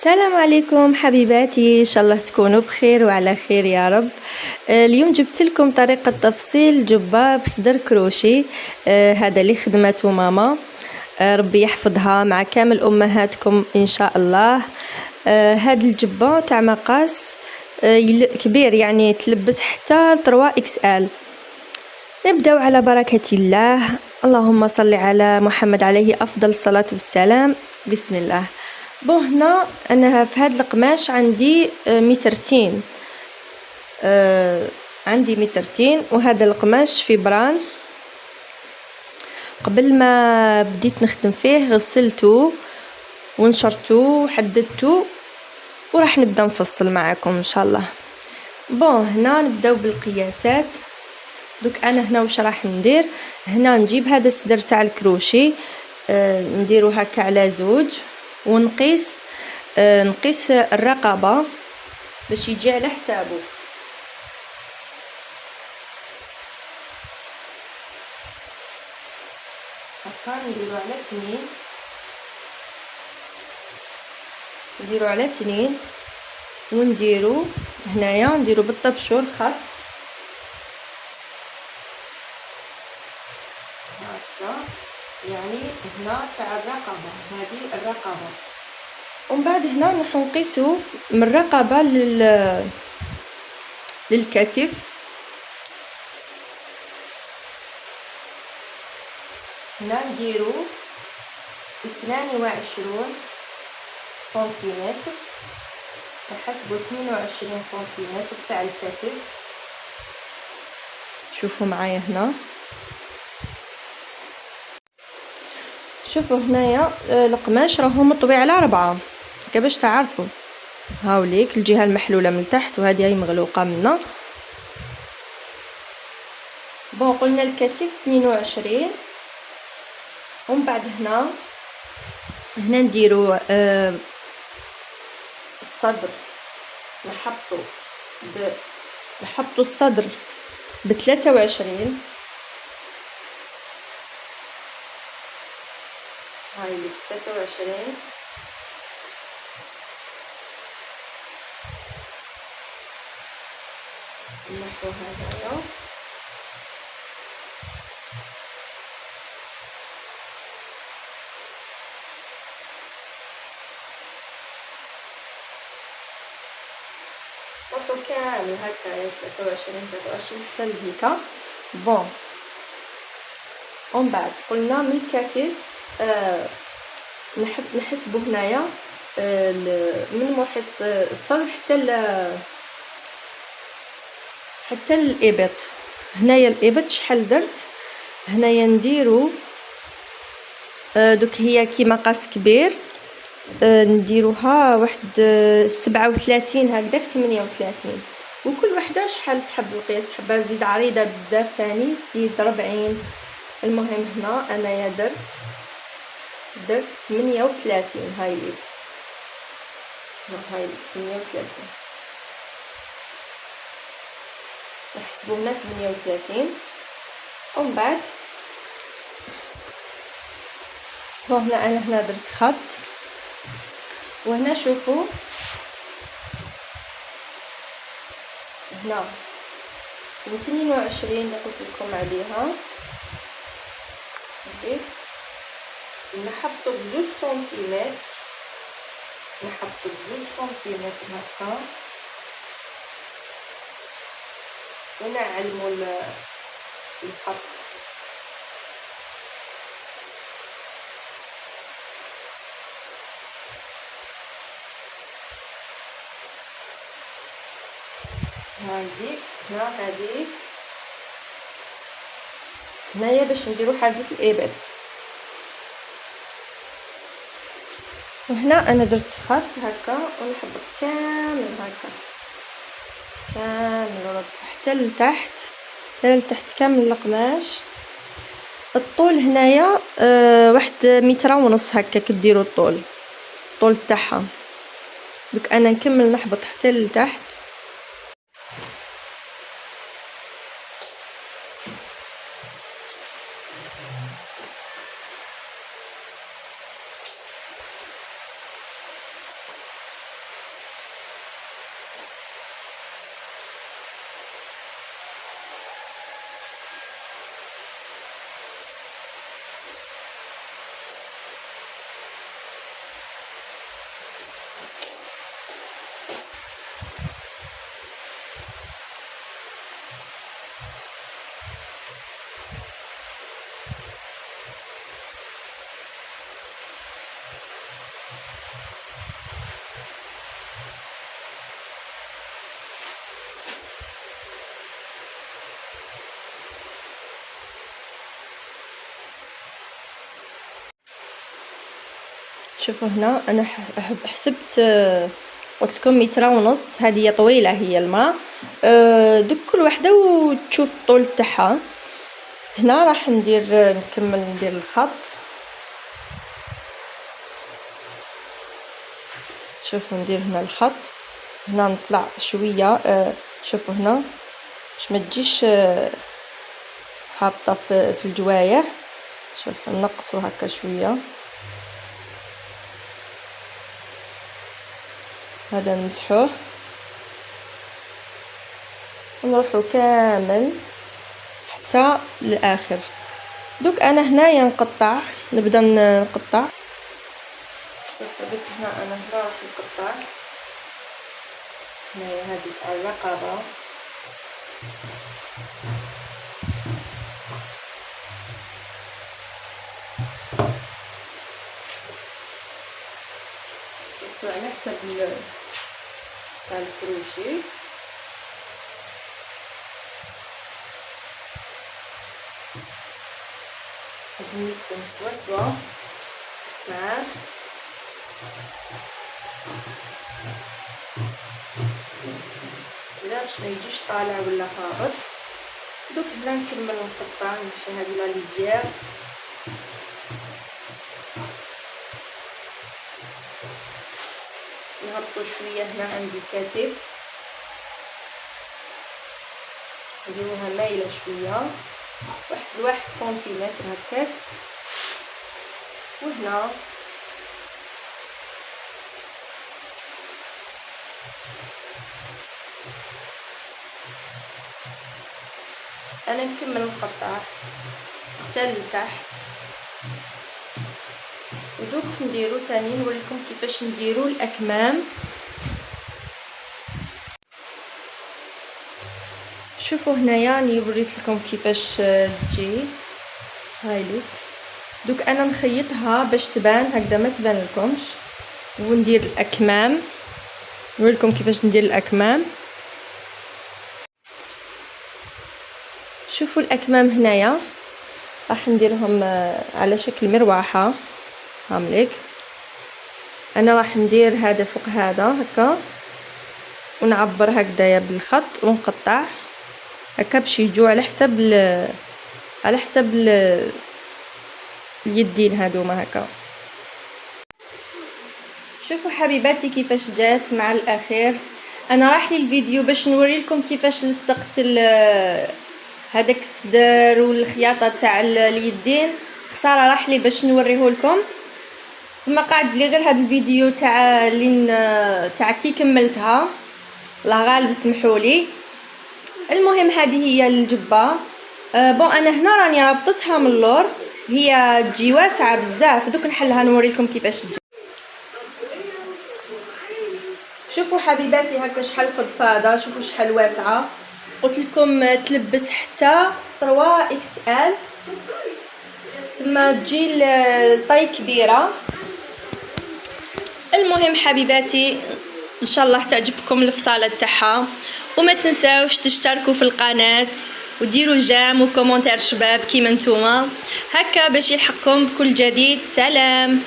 السلام عليكم حبيباتي، ان شاء الله تكونوا بخير وعلى خير يا رب. اليوم جبت لكم طريقة تفصيل جبة بصدر كروشي. هذا اللي خدمته ماما. ربي يحفظها مع كامل امهاتكم ان شاء الله. هاد الجبة تاع مقاس كبير، يعني تلبس حتى 3 XL. نبداو على بركة الله. اللهم صل على محمد عليه افضل الصلاة والسلام. بسم الله. هنا انا في هذا القماش عندي مترتين. عندي مترتين، وهذا القماش في بران. قبل ما بديت نخدم فيه غسلته ونشرته وحددته، وراح نبدا نفصل معكم ان شاء الله. هنا نبداو بالقياسات. دوك انا هنا واش راح ندير. هنا نجيب هذا الصدر تاع الكروشي، نديرو هكا على 2 ونقيس. نقيس الرقبة باش يجي على حسابه. هكا نديرو على 2 ونديرو هنايا نديرو بالطبشور خط هكا، يعني هنا تاع الرقبة، هذه الرقبة. ومن بعد هنا نروح نقيسو من الرقبة للكتف. هنا نديرو 22 سنتيمتر، نحسبو 22 سنتيمتر تاع الكتف. شوفوا معايا هنا، شوفوا هنايا القماش راهو مطوي على 4 هكا باش تعرفوا. هاوليك الجهه المحلوله من تحت، وهذه هي مغلوقه منا. قلنا الكتف 22. ومن بعد هنا نديرو الصدر. نحطو الصدر ب23. هاي 23. نحو هذايا. نحطو كامل هكايا 23 حتى لهيكا. ومن بعد قلنا من الكتف نحسبو هنايا من محيط الصدر حتى الابط. هنايا الابط شحال درت؟ هنايا نديرو دوك هي كيما مقاس كبير، نديروها واحد 37 هكذاك 38. وكل وحده شحال تحب القياس، تحبها تزيد عريضه بزاف تاني تزيد 40. المهم هنا انايا درت 38. هاي 38 نحسبو هنا 38. ومن بعد انا درت خط. وهنا شوفوا هنا 22 اللي قلت لكم عليها. نحطو ب2 سنتيمتر، نحطو ب2 سنتيمتر هكا، ونعلمو الخط. هذه هنايا باش نديرو حاجة الابط. وهنا انا درت خط هكا ونحبط كامل هكا، كامل حتى لتحت كامل القماش. الطول هنايا 1.5 متر هكا كديروا الطول تاعها. دوك انا نكمل نحبط حتى لتحت. شوفوا هنا انا حسبت، قلت لكم 1.5 متر. هذه هي طويله هي الماء. دوك كل وحده وتشوف الطول تاعها. هنا راح نكمل ندير الخط. شوفوا ندير هنا الخط، هنا نطلع شويه. شوفوا هنا باش ما تجيش حابطه في الجوايه. شوفوا نقصوا هكا شويه. هذا نمسحوه ونروحو كامل حتى الاخر. دوك انا هنايا نبدا نقطع. شوفوا دوك انا هنا راح نقطع هنايا هذه تاع الرقبه. بس على حسب تاع الكروشي. لازم يكون سوا معاه. لا باش ما يجيش طالع ولا هابط. دوك هنا نكمل نقطع. نمشي هذه لا ليزيير. نهبطو شويه هنا عند الكتف، نديروها مايله شويه، واحد سنتيمتر هكاك. وهنا انا نكمل نقطع حتى لتحت. ودوك نديرو تاني نوريكم كيفاش نديرو الاكمام. شوفوا هنايا راني وريت لكم كيفاش تجي. هاي ليك. دوك انا نخيطها باش تبان هكذا ما تبان لكمش. وندير الاكمام، نوريكم كيفاش ندير الاكمام. شوفوا الاكمام هنايا راح نديرهم على شكل مروحه. هامليك انا راح ندير هذا فوق هذا هكا، ونعبر هكذايا بالخط ونقطع هكا باش يجوا على حسب اليدين هذوما هكا. شوفوا حبيباتي كيفاش جات مع الاخير. انا راح لي الفيديو باش نوري لكم كيفاش لصقت هذاك الصدر والخياطه تاع اليدين. خساره راح لي باش نوريه لكم. ثم قاعد لي غير هذا الفيديو تاع كي كملتها. الله غالب سمحولي. المهم هذه هي الجبه. بون انا هنا راني رابطتها من اللور، هي تجي واسعه بزاف. دوك نحلها نوريكم كيفاش تجي. شوفوا حبيباتي هكا شحال فضفاضه، شوفوا شحال واسعه. قلت لكم تلبس حتى 3 XL. ثم تجي الطاي كبيره. المهم حبيباتي ان شاء الله تعجبكم الفصاله تاعها، وما تنساوش تشتركوا في القناه وديروا جيم وكومونتير شباب كيما نتوما هكا باش يلحقكم بكل جديد. سلام.